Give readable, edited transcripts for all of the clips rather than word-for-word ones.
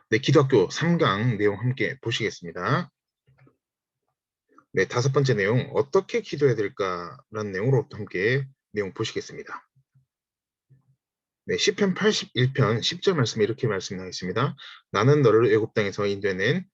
네, 기독교 3강 내용 함께 보시겠습니다. 네, 다섯 번째 내용, 어떻게 기도해야 될까라는 내용으로 함께 내용 보시겠습니다. 네, 시편 81편 10절 말씀에 이렇게 말씀하겠습니다. 나는 너를 애굽 땅에서 인도해낸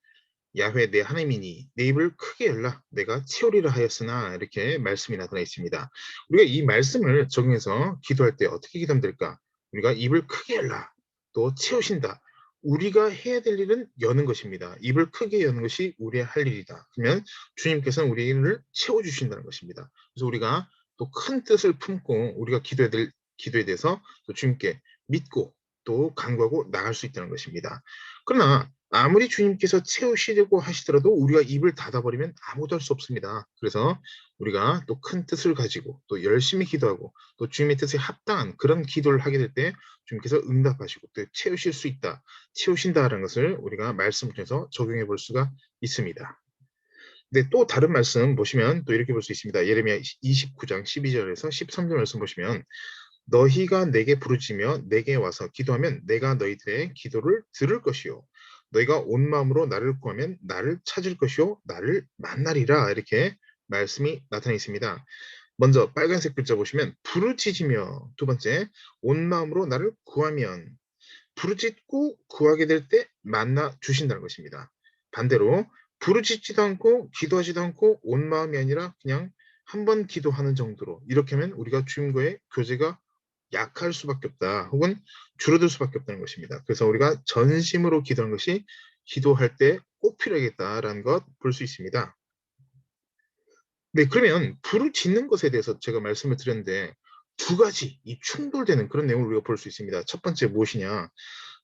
야훼 내 하나님이니 내 입을 크게 열라 내가 채우리라 하였으나 이렇게 말씀이 나타나 있습니다. 우리가 이 말씀을 적용해서 기도할 때 어떻게 기도하면 될까? 우리가 입을 크게 열라 또 채우신다. 우리가 해야 될 일은 여는 것입니다. 입을 크게 여는 것이 우리의 할 일이다. 그러면 주님께서는 우리를 채워주신다는 것입니다. 그래서 우리가 또 큰 뜻을 품고 우리가 기도해야 될 기도에 대해서 또 주님께 믿고 또 간구하고 나갈 수 있다는 것입니다. 그러나 아무리 주님께서 채우시려고 하시더라도 우리가 입을 닫아버리면 아무것도 할 수 없습니다. 그래서 우리가 또 큰 뜻을 가지고 또 열심히 기도하고 또 주님의 뜻에 합당한 그런 기도를 하게 될 때 주님께서 응답하시고 또 채우실 수 있다, 채우신다라는 것을 우리가 말씀을 통해서 적용해 볼 수가 있습니다. 네, 또 다른 말씀 보시면 또 이렇게 볼 수 있습니다. 예레미야 29장 12절에서 13절 말씀 보시면 너희가 내게 부르짖으며 내게 와서 기도하면 내가 너희들의 기도를 들을 것이요 너희가 온 마음으로 나를 구하면 나를 찾을 것이요 나를 만나리라 이렇게 말씀이 나타나 있습니다. 먼저 빨간색 글자 보시면 부르짖으며 두 번째 온 마음으로 나를 구하면 부르짖고 구하게 될 때 만나 주신다는 것입니다. 반대로 부르짖지도 않고 기도하지도 않고 온 마음이 아니라 그냥 한 번 기도하는 정도로 이렇게 하면 우리가 주님과의 교제가 약할 수밖에 없다. 혹은 줄어들 수밖에 없다는 것입니다. 그래서 우리가 전심으로 기도하는 것이 기도할 때 꼭 필요하겠다라는 것 볼 수 있습니다. 네, 그러면 불을 짓는 것에 대해서 제가 말씀을 드렸는데 두 가지 이 충돌되는 그런 내용을 우리가 볼 수 있습니다. 첫 번째 무엇이냐?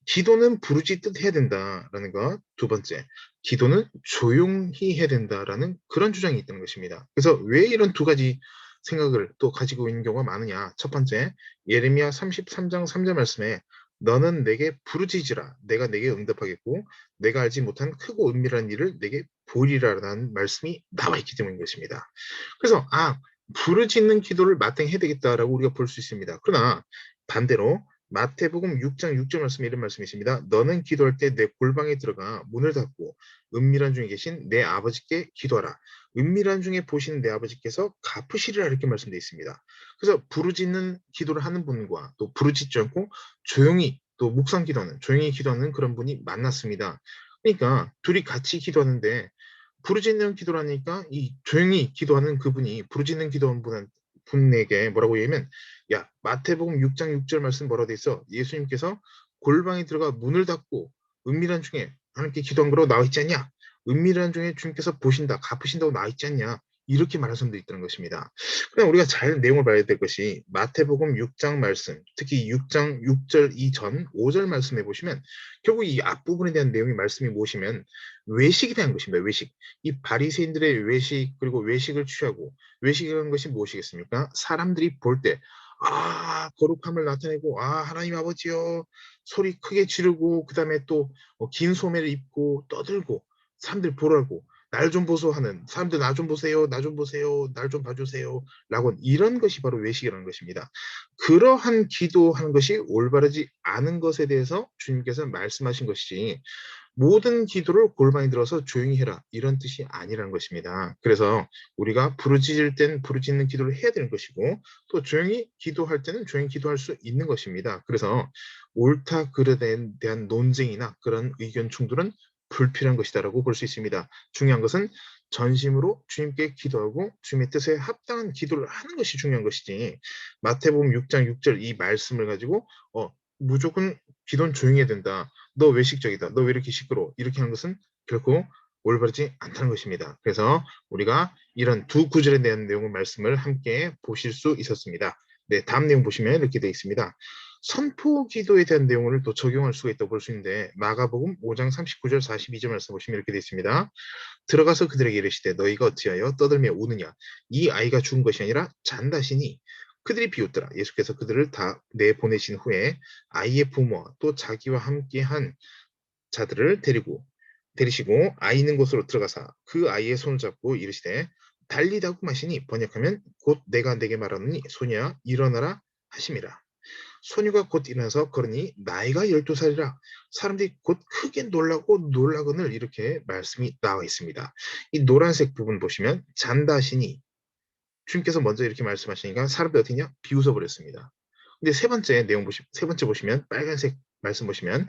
기도는 부르짖듯 해야 된다라는 것. 두 번째, 기도는 조용히 해야 된다라는 그런 주장이 있다는 것입니다. 그래서 왜 이런 두 가지 생각을 또 가지고 있는 경우가 많으냐? 첫 번째, 예레미야 33장 3절 말씀에 너는 내게 부르짖으라 내가 내게 응답하겠고 내가 알지 못한 크고 은밀한 일을 내게 보이리라라는 말씀이 나와 있기 때문인 것입니다. 그래서 부르짖는 기도를 마땅히 해야 되겠다라고 우리가 볼 수 있습니다. 그러나 반대로 마태복음 6장 6절 말씀에 이런 말씀이 있습니다. 너는 기도할 때 내 골방에 들어가 문을 닫고 은밀한 중에 계신 내 아버지께 기도하라. 은밀한 중에 보시는 내 아버지께서 갚으시리라 이렇게 말씀되어 있습니다. 그래서 부르짖는 기도를 하는 분과 또 부르짖지 않고 조용히 또 묵상 기도하는 조용히 기도하는 그런 분이 만났습니다. 그러니까 둘이 같이 기도하는데 부르짖는 기도를 하니까 이 조용히 기도하는 그분이 부르짖는 기도하는 분에게 뭐라고 얘기하면 야 마태복음 6장 6절 말씀 뭐라고 돼 있어? 예수님께서 골방에 들어가 문을 닫고 은밀한 중에 하나님께 기도한 거로 나와 있지 않냐? 은밀한 중에 주님께서 보신다, 갚으신다고 나와 있지 않냐? 이렇게 말하는 사람도 있다는 것입니다. 그냥 우리가 잘 내용을 봐야 될 것이 마태복음 6장 말씀, 특히 6장 6절 이전 5절 말씀에 보시면 결국 이 앞부분에 대한 내용이 말씀이 무엇이면 외식에 대한 것입니다. 외식. 이 바리새인들의 외식 그리고 외식을 취하고 외식이라는 것이 무엇이겠습니까? 사람들이 볼 때 거룩함을 나타내고 하나님 아버지여 소리 크게 지르고 그다음에 또 긴 소매를 입고 떠들고 사람들 보라고 날 좀 보소 하는 사람들 나 좀 보세요 나 좀 보세요 날 좀 봐주세요 라고 이런 것이 바로 외식이라는 것입니다. 그러한 기도하는 것이 올바르지 않은 것에 대해서 주님께서 말씀하신 것이지 모든 기도를 골방에 들어서 조용히 해라 이런 뜻이 아니라는 것입니다. 그래서 우리가 부르짖을 땐 부르짖는 기도를 해야 되는 것이고 또 조용히 기도할 때는 조용히 기도할 수 있는 것입니다. 그래서 옳다 그르에 대한 논쟁이나 그런 의견 충돌은 불필요한 것이다라고 볼 수 있습니다. 중요한 것은 전심으로 주님께 기도하고 주님의 뜻에 합당한 기도를 하는 것이 중요한 것이지 마태복음 6장 6절 이 말씀을 가지고 무조건 기도는 조용히 해야 된다. 너 외식적이다. 너 왜 이렇게 시끄러워? 이렇게 하는 것은 결코 올바르지 않다는 것입니다. 그래서 우리가 이런 두 구절에 대한 내용을 말씀을 함께 보실 수 있었습니다. 네, 다음 내용 보시면 이렇게 되어 있습니다. 선포 기도에 대한 내용을 또 적용할 수가 있다고 볼 수 있는데 마가복음 5장 39절 42절 말씀 보시면 이렇게 되어 있습니다. 들어가서 그들에게 이르시되 너희가 어찌하여 떠들며 우느냐 이 아이가 죽은 것이 아니라 잔다시니 그들이 비웃더라. 예수께서 그들을 다 내보내신 후에 아이의 부모와 또 자기와 함께한 자들을 데리시고 아이 있는 곳으로 들어가사 그 아이의 손을 잡고 이르시되 달리다고 마시니 번역하면 곧 내가 내게 말하노니 소녀야 일어나라 하심이라. 소녀가 곧 일어나서 걸으니 나이가 12살이라 사람들이 곧 크게 놀라고 놀라거늘 이렇게 말씀이 나와 있습니다. 이 노란색 부분 보시면 잔다시니 주님께서 먼저 이렇게 말씀하시니까 사람들이 어떻게 했냐? 비웃어 버렸습니다. 근데 세 번째 보시면 빨간색 말씀 보시면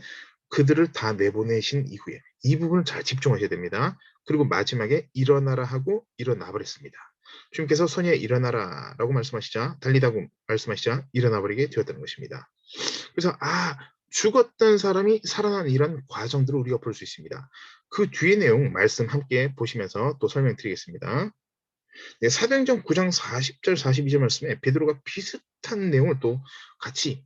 그들을 다 내보내신 이후에 이 부분을 잘 집중하셔야 됩니다. 그리고 마지막에 일어나라 하고 일어나 버렸습니다. 주님께서 소녀야 일어나라라고 말씀하시자 달리다고 말씀하시자 일어나 버리게 되었다는 것입니다. 그래서 죽었던 사람이 살아나는 이런 과정들을 우리가 볼 수 있습니다. 그 뒤의 내용 말씀 함께 보시면서 또 설명드리겠습니다. 네, 사도행전 9장 40절 42절 말씀에 베드로가 비슷한 내용을 또 같이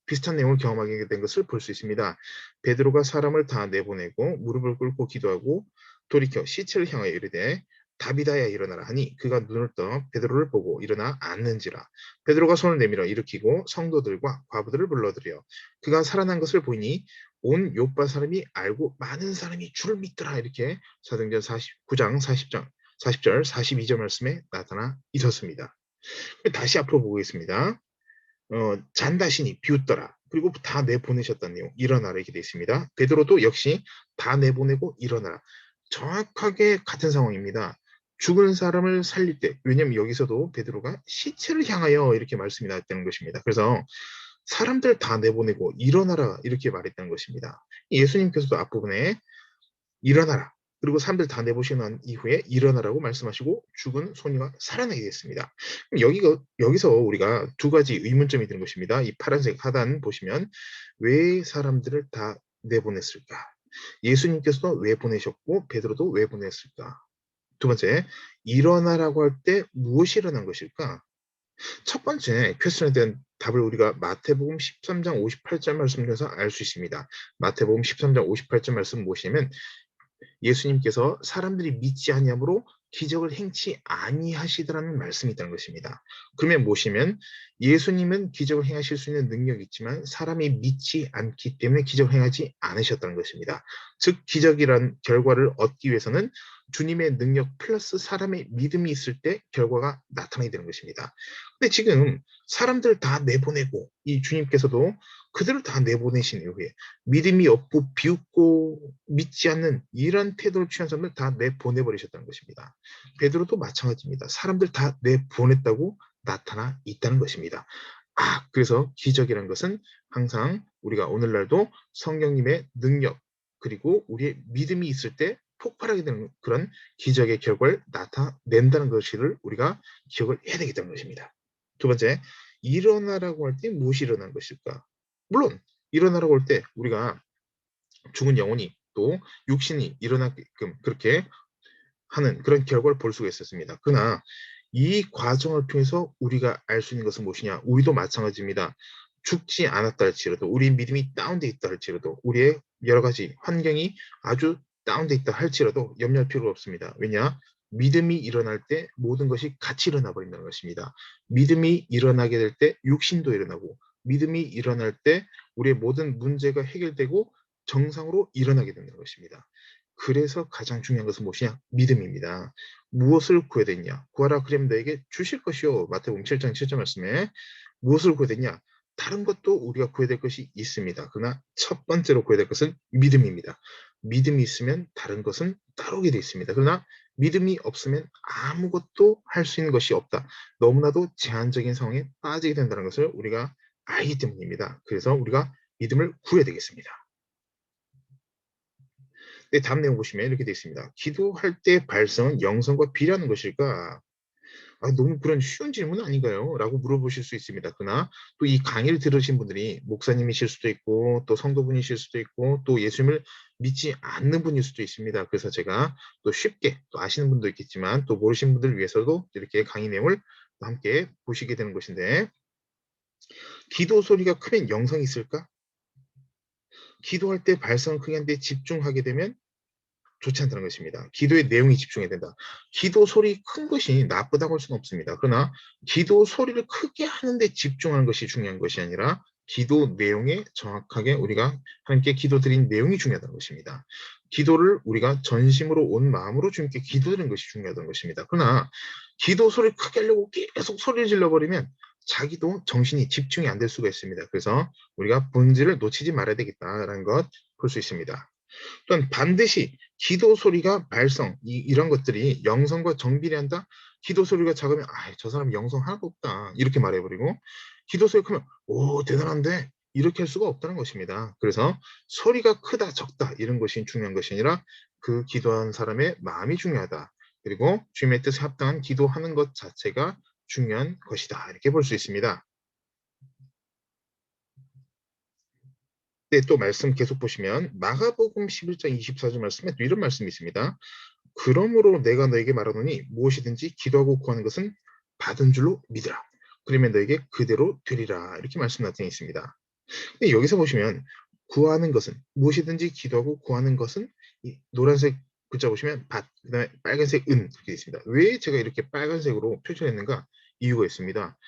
비슷한 내용을 경험하게 된 것을 볼 수 있습니다. 베드로가 사람을 다 내보내고 무릎을 꿇고 기도하고 돌이켜 시체를 향하여 이르되 다비다야 일어나라 하니 그가 눈을 떠 베드로를 보고 일어나 앉는지라. 베드로가 손을 내밀어 일으키고 성도들과 과부들을 불러들여 그가 살아난 것을 보이니 온 요빠 사람이 알고 많은 사람이 주를 믿더라. 이렇게 사도행전 9장 40절 42절 말씀에 나타나 있었습니다. 다시 앞으로 보겠습니다. 잔다시니 비웃더라. 그리고 다 내보내셨다는 내용 일어나라 이렇게 되어 있습니다. 베드로도 역시 다 내보내고 일어나라. 정확하게 같은 상황입니다. 죽은 사람을 살릴 때 왜냐하면 여기서도 베드로가 시체를 향하여 이렇게 말씀이 나왔다는 것입니다. 그래서 사람들 다 내보내고 일어나라 이렇게 말했다는 것입니다. 예수님께서도 앞부분에 일어나라. 그리고 사람들 다 내보시고 난 이후에 일어나라고 말씀하시고 죽은 소녀가 살아나게 됐습니다. 여기서 우리가 두 가지 의문점이 드는 것입니다. 이 파란색 하단 보시면 왜 사람들을 다 내보냈을까? 예수님께서도 왜 보내셨고 베드로도 왜 보냈을까? 두 번째, 일어나라고 할 때 무엇이 일어난 것일까? 첫 번째 퀘스천에 대한 답을 우리가 마태복음 13장 58절 말씀에서 알 수 있습니다. 마태복음 13장 58절 말씀 보시면 예수님께서 사람들이 믿지 아니함으로 기적을 행치 아니하시더라는 말씀이 있다는 것입니다. 그러면 보시면 예수님은 기적을 행하실 수 있는 능력이 있지만 사람이 믿지 않기 때문에 기적을 행하지 않으셨다는 것입니다. 즉 기적이란 결과를 얻기 위해서는 주님의 능력 플러스 사람의 믿음이 있을 때 결과가 나타나게 되는 것입니다. 근데 지금 사람들 다 내보내고 이 주님께서도 그들을 다 내보내신 이후에 믿음이 없고 비웃고 믿지 않는 이런 태도를 취한 사람들 다 내보내버리셨다는 것입니다. 베드로도 마찬가지입니다. 사람들 다 내보냈다고 나타나 있다는 것입니다. 그래서 기적이라는 것은 항상 우리가 오늘날도 성령님의 능력 그리고 우리의 믿음이 있을 때 폭발하게 되는 그런 기적의 결과를 나타낸다는 것을 우리가 기억을 해야 되겠다는 것입니다. 두 번째, 일어나라고 할 때 무엇이 일어난 것일까? 물론 일어나라고 할 때 우리가 죽은 영혼이 또 육신이 일어나게끔 그렇게 하는 그런 결과를 볼 수가 있었습니다. 그러나 이 과정을 통해서 우리가 알 수 있는 것은 무엇이냐? 우리도 마찬가지입니다. 죽지 않았다 할지라도 우리 믿음이 다운돼 있다 할지라도 우리의 여러 가지 환경이 아주 다운돼 있다 할지라도 염려할 필요가 없습니다. 왜냐? 믿음이 일어날 때 모든 것이 같이 일어나 버린다는 것입니다. 믿음이 일어나게 될 때 육신도 일어나고 믿음이 일어날 때 우리의 모든 문제가 해결되고 정상으로 일어나게 된다는 것입니다. 그래서 가장 중요한 것은 무엇이냐? 믿음입니다. 무엇을 구해야 되냐? 구하라 그러면 너에게 주실 것이요. 마태복음 7장 7절 말씀에 무엇을 구해야 되냐? 다른 것도 우리가 구해야 될 것이 있습니다. 그러나 첫 번째로 구해야 될 것은 믿음입니다. 믿음이 있으면 다른 것은 따르게 되어 있습니다. 그러나 믿음이 없으면 아무것도 할 수 있는 것이 없다. 너무나도 제한적인 상황에 빠지게 된다는 것을 우리가 알기 때문입니다. 그래서 우리가 믿음을 구해야 되겠습니다. 네, 다음 내용 보시면 이렇게 되어 있습니다. 기도할 때 발성은 영성과 비례하는 것일까? 너무 그런 쉬운 질문 아닌가요? 라고 물어보실 수 있습니다. 그러나 또 이 강의를 들으신 분들이 목사님이실 수도 있고 또 성도분이실 수도 있고 또 예수님을 믿지 않는 분일 수도 있습니다. 그래서 제가 또 쉽게 또 아시는 분도 있겠지만 또 모르시는 분들을 위해서도 이렇게 강의 내용을 함께 보시게 되는 것인데 기도 소리가 크면 영성이 있을까? 기도할 때 발성을 크게 하는데 집중하게 되면 좋지 않다는 것입니다. 기도의 내용이 집중해야 된다. 기도 소리 큰 것이 나쁘다고 할 수는 없습니다. 그러나 기도 소리를 크게 하는데 집중하는 것이 중요한 것이 아니라 기도 내용에 정확하게 우리가 하나님께 기도드린 내용이 중요하다는 것입니다. 기도를 우리가 전심으로 온 마음으로 주님께 기도드리는 것이 중요하다는 것입니다. 그러나 기도 소리를 크게 하려고 계속 소리를 질러버리면 자기도 정신이 집중이 안 될 수가 있습니다. 그래서 우리가 본질을 놓치지 말아야 되겠다라는 것 볼 수 있습니다. 또한 반드시 기도 소리가 발성 이런 것들이 영성과 정비례한다. 기도 소리가 작으면 저 사람 영성 하나도 없다 이렇게 말해버리고 기도 소리가 크면 오 대단한데 이렇게 할 수가 없다는 것입니다. 그래서 소리가 크다 적다 이런 것이 중요한 것이 아니라 그 기도하는 사람의 마음이 중요하다. 그리고 주님의 뜻에 합당한 기도하는 것 자체가 중요한 것이다 이렇게 볼 수 있습니다. 네, 또 말씀 계속 보시면 마가복음 11장 24절 말씀에 또 이런 말씀이 있습니다. 그러므로 내가 너에게 말하노니 무엇이든지 기도하고 구하는 것은 받은 줄로 믿으라. 그러면 너에게 그대로 되리라. 이렇게 말씀 나타나 있습니다. 근데 여기서 보시면 구하는 것은 무엇이든지 기도하고 구하는 것은 이 노란색 글자 보시면 받, 그다음에 빨간색 은 이렇게 되어 있습니다. 왜 제가 이렇게 빨간색으로 표시했는가? 이유가 있습니다.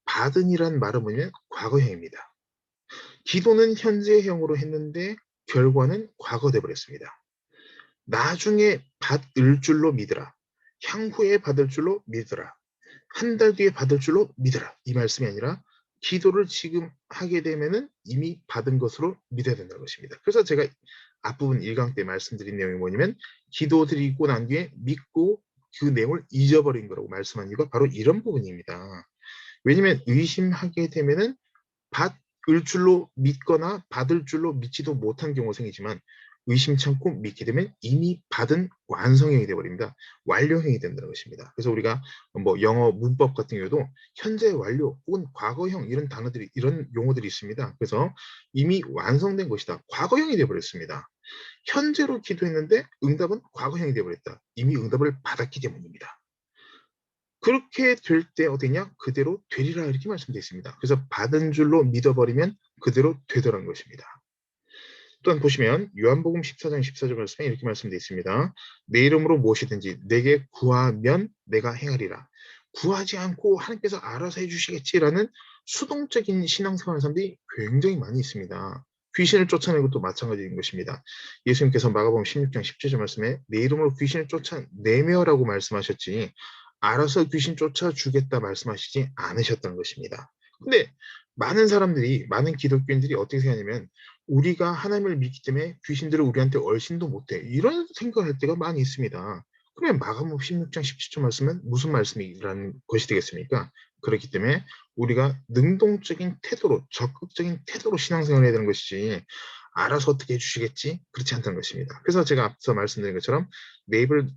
받은이란 말은 뭐냐면 과거형입니다. 기도는 현재형으로 했는데 결과는 과거 돼 버렸습니다. 나중에 받을 줄로 믿으라. 향후에 받을 줄로 믿으라. 한 달 뒤에 받을 줄로 믿으라. 이 말씀이 아니라 기도를 지금 하게 되면은 이미 받은 것으로 믿어야 된다는 것입니다. 그래서 제가 앞부분 1강 때 말씀드린 내용이 뭐냐면 기도 드리고 난 뒤에 믿고 그 내용을 잊어버린 거라고 말씀한 이유가 바로 이런 부분입니다. 왜냐면 의심하게 되면은 받을 줄로 믿거나 받을 줄로 믿지도 못한 경우가 생기지만 의심치 않고 믿게 되면 이미 받은 완성형이 되어버립니다. 완료형이 된다는 것입니다. 그래서 우리가 뭐 영어 문법 같은 경우도 현재 완료 혹은 과거형 이런 단어들이 이런 용어들이 있습니다. 그래서 이미 완성된 것이다. 과거형이 되어버렸습니다. 현재로 기도했는데 응답은 과거형이 되어버렸다. 이미 응답을 받았기 때문입니다. 그렇게 될 때 어디냐? 그대로 되리라 이렇게 말씀되어 있습니다. 그래서 받은 줄로 믿어버리면 그대로 되더라는 것입니다. 또한 보시면 요한복음 14장 14절 말씀에 이렇게 말씀되어 있습니다. 내 이름으로 무엇이든지 내게 구하면 내가 행하리라. 구하지 않고 하나님께서 알아서 해주시겠지라는 수동적인 신앙생활하는 사람들이 굉장히 많이 있습니다. 귀신을 쫓아내고 또 마찬가지인 것입니다. 예수님께서 마가복음 16장 17절 말씀에 내 이름으로 귀신을 쫓아내며라고 말씀하셨지 알아서 귀신 쫓아주겠다 말씀하시지 않으셨다는 것입니다. 근데 많은 사람들이 많은 기독교인들이 어떻게 생각하냐면 우리가 하나님을 믿기 때문에 귀신들을 우리한테 얼씬도 못해 이런 생각을 할 때가 많이 있습니다. 그러면 마가복음 16장 17절 말씀은 무슨 말씀이라는 것이 되겠습니까? 그렇기 때문에 우리가 능동적인 태도로 적극적인 태도로 신앙생활을 해야 되는 것이지 알아서 어떻게 해주시겠지? 그렇지 않다는 것입니다. 그래서 제가 앞서 말씀드린 것처럼 내 입을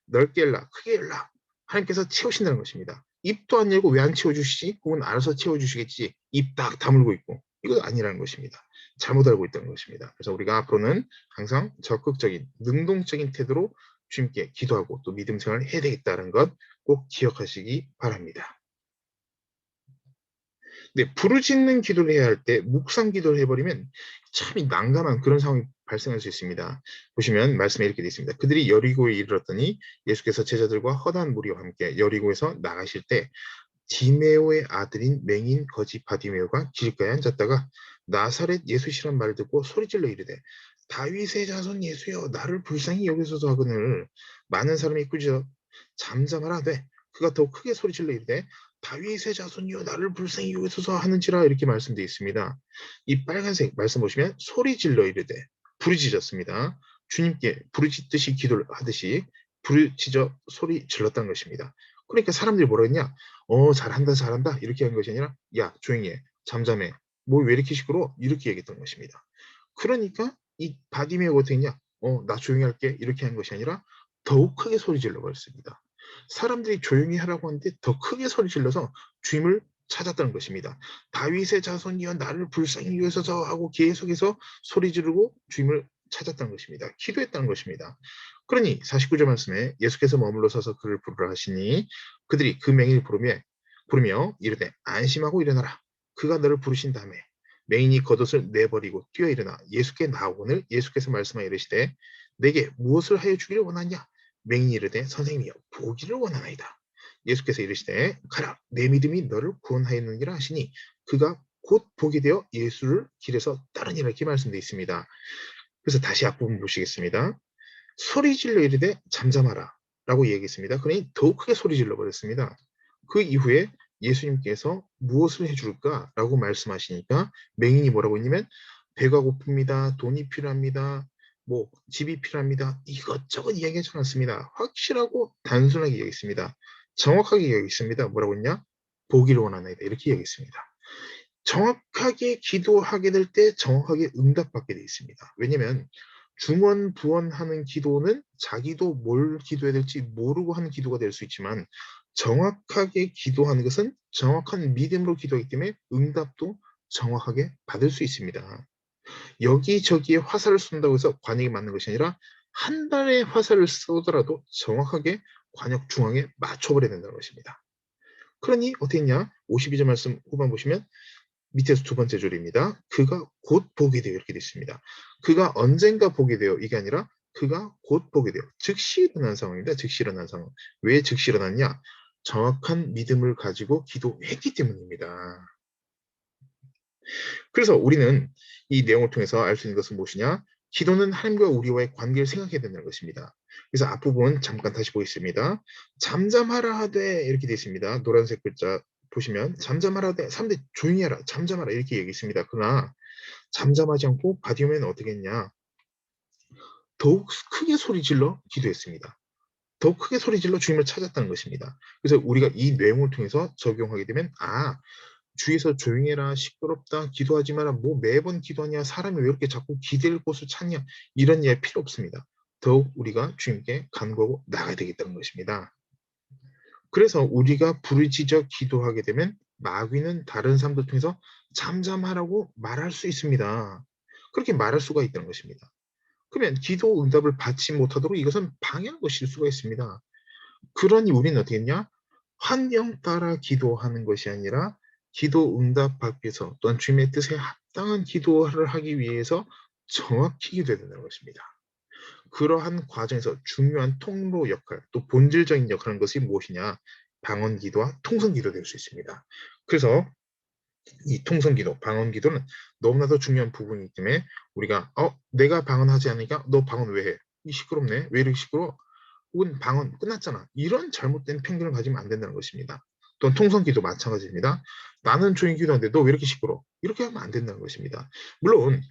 넓게 열라 크게 열라 하나님께서 채우신다는 것입니다. 입도 안 열고 왜 안 채워주시지? 혹은 알아서 채워주시겠지. 입 딱 다물고 있고 이거 아니라는 것입니다. 잘못 알고 있다는 것입니다. 그래서 우리가 앞으로는 항상 적극적인 능동적인 태도로 주님께 기도하고 또 믿음 생활을 해야 되겠다는 것 꼭 기억하시기 바랍니다. 네, 부르짖는 기도를 해야 할 때 묵상 기도를 해버리면 참 난감한 그런 상황이 발생할 수 있습니다. 보시면 말씀에 이렇게 되어 있습니다. 그들이 여리고에 이르렀더니 예수께서 제자들과 허다한 무리와 함께 여리고에서 나가실 때 디메오의 아들인 맹인 거지 바디메오가 길가에 앉았다가 나사렛 예수시란 말을 듣고 소리질러 이르되 다윗의 자손 예수여 나를 불쌍히 여기소서 하거늘 많은 사람이 꾸짖어 잠잠하라 하되 그가 더욱 크게 소리질러 이르되 다윗의 자손이여 나를 불쌍히 여기소서 하는지라 이렇게 말씀되어 있습니다. 이 빨간색 말씀 보시면 소리질러 이르되 부르짖었습니다. 주님께 부르짖듯이 기도를 하듯이 부르짖어 소리 질렀다는 것입니다. 그러니까 사람들이 뭐라 했냐? 잘한다, 잘한다. 이렇게 한 것이 아니라, 야, 조용히 해. 잠잠해. 뭐 왜 이렇게 시끄러워? 이렇게 얘기했던 것입니다. 그러니까 이 바디메오가 어떻게 했냐? 나 조용히 할게. 이렇게 한 것이 아니라 더욱 크게 소리 질러 버렸습니다. 사람들이 조용히 하라고 하는데 더 크게 소리 질러서 주임을 찾았다는 것입니다. 다윗의 자손이여 나를 불쌍히 여기소서 하고 계속해서 소리 지르고 주임을 찾았다는 것입니다. 기도했다는 것입니다. 그러니 49절 말씀에 예수께서 머물러 서서 그를 부르라 하시니 그들이 그 맹인을 부르며 이르되 안심하고 일어나라. 그가 너를 부르신 다음에 맹인이 겉옷을 내버리고 뛰어 일어나 예수께 나오거늘 예수께서 말씀하여 이르시되 내게 무엇을 하여 주기를 원하냐? 맹인이 이르되 선생님이여 보기를 원하나이다. 예수께서 이르시되 가라 내 믿음이 너를 구원하였느니라 하시니 그가 곧 보게 되어 예수를 길에서 따르니라 이렇게 말씀되어 있습니다. 그래서 다시 앞부분 보시겠습니다. 소리 질러 이르되 잠잠하라 라고 얘기했습니다. 그러니 더욱 크게 소리 질러 버렸습니다. 그 이후에 예수님께서 무엇을 해줄까라고 말씀하시니까 맹인이 뭐라고 했냐면 배가 고픕니다. 돈이 필요합니다. 뭐 집이 필요합니다. 이것저것 이야기하지 않았습니다. 확실하고 단순하게 이야기했습니다. 정확하게 이야기했습니다. 뭐라고 했냐? 보기를 원하나이다. 이렇게 이야기했습니다. 정확하게 기도하게 될 때 정확하게 응답받게 되어 있습니다. 왜냐면 중언부언하는 기도는 자기도 뭘 기도해야 될지 모르고 하는 기도가 될 수 있지만 정확하게 기도하는 것은 정확한 믿음으로 기도하기 때문에 응답도 정확하게 받을 수 있습니다. 여기저기에 화살을 쏜다고 해서 관역이 맞는 것이 아니라 한 달에 화살을 쏘더라도 정확하게 관역 중앙에 맞춰버려야 된다는 것입니다. 그러니 어떻게 했냐? 52절 말씀 후반 보시면 밑에서 두 번째 줄입니다. 그가 곧 보게 되어 이렇게 되어 있습니다. 그가 언젠가 보게 되어 이게 아니라 그가 곧 보게 되어 즉시 일어난 상황입니다. 즉시 일어난 상황. 왜 즉시 일어났냐? 정확한 믿음을 가지고 기도했기 때문입니다. 그래서 우리는 이 내용을 통해서 알 수 있는 것은 무엇이냐? 기도는 하나님과 우리와의 관계를 생각해야 된다는 것입니다. 그래서 앞부분 잠깐 다시 보겠습니다. 잠잠하라 하되 이렇게 되어 있습니다. 노란색 글자 보시면 잠잠하라 하되 사람들이 조용히 하라 잠잠하라 이렇게 얘기했습니다. 그러나 잠잠하지 않고 바디오면 어떻게 했냐? 더욱 크게 소리 질러 기도했습니다. 더욱 크게 소리 질러 주님을 찾았다는 것입니다. 그래서 우리가 이 내용을 통해서 적용하게 되면 주위에서 조용히 해라, 시끄럽다, 기도하지 마라, 뭐 매번 기도하냐, 사람이 왜 이렇게 자꾸 기댈 곳을 찾냐, 이런 이야기 필요 없습니다. 더욱 우리가 주님께 간구하고 나가야 되겠다는 것입니다. 그래서 우리가 부르짖어 기도하게 되면 마귀는 다른 사람들 통해서 잠잠하라고 말할 수 있습니다. 그렇게 말할 수가 있다는 것입니다. 그러면 기도 응답을 받지 못하도록 이것은 방해한 것일 수가 있습니다. 그러니 우리는 어떻게 했냐? 환경 따라 기도하는 것이 아니라 기도 응답 받기 위해서 또한 주님의 뜻에 합당한 기도를 하기 위해서 정확히 기도해야 된다는 것입니다. 그러한 과정에서 중요한 통로 역할, 또 본질적인 역할은 것이 무엇이냐? 방언 기도와 통성 기도 될 수 있습니다. 그래서 이 통성 기도, 방언 기도는 너무나도 중요한 부분이기 때문에 우리가 내가 방언하지 않으니까 너 방언 왜 해? 이 시끄럽네. 왜 이렇게 시끄러워? 혹은 방언 끝났잖아. 이런 잘못된 편견을 가지면 안 된다는 것입니다. 또한 통성기도 마찬가지입니다. 나는 조용히 기도하는데 너 왜 이렇게 시끄러워? 이렇게 하면 안 된다는 것입니다. 물론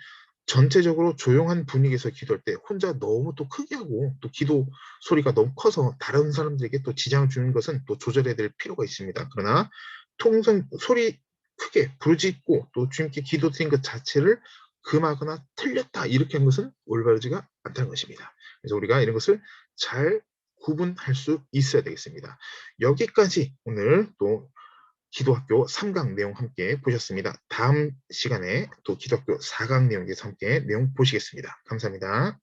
전체적으로 조용한 분위기에서 기도할 때 혼자 너무 또 크게 하고 또 기도 소리가 너무 커서 다른 사람들에게 또 지장을 주는 것은 또 조절해야 될 필요가 있습니다. 그러나 통성 소리 크게 부르짖고 또 주님께 기도드린 것 자체를 금하거나 틀렸다 이렇게 한 것은 올바르지가 않다는 것입니다. 그래서 우리가 이런 것을 잘 구분할 수 있어야 되겠습니다. 여기까지 오늘 또 기도학교 3강 내용 함께 보셨습니다. 다음 시간에 또 기도학교 4강 내용에 대해서 함께 내용 보시겠습니다. 감사합니다.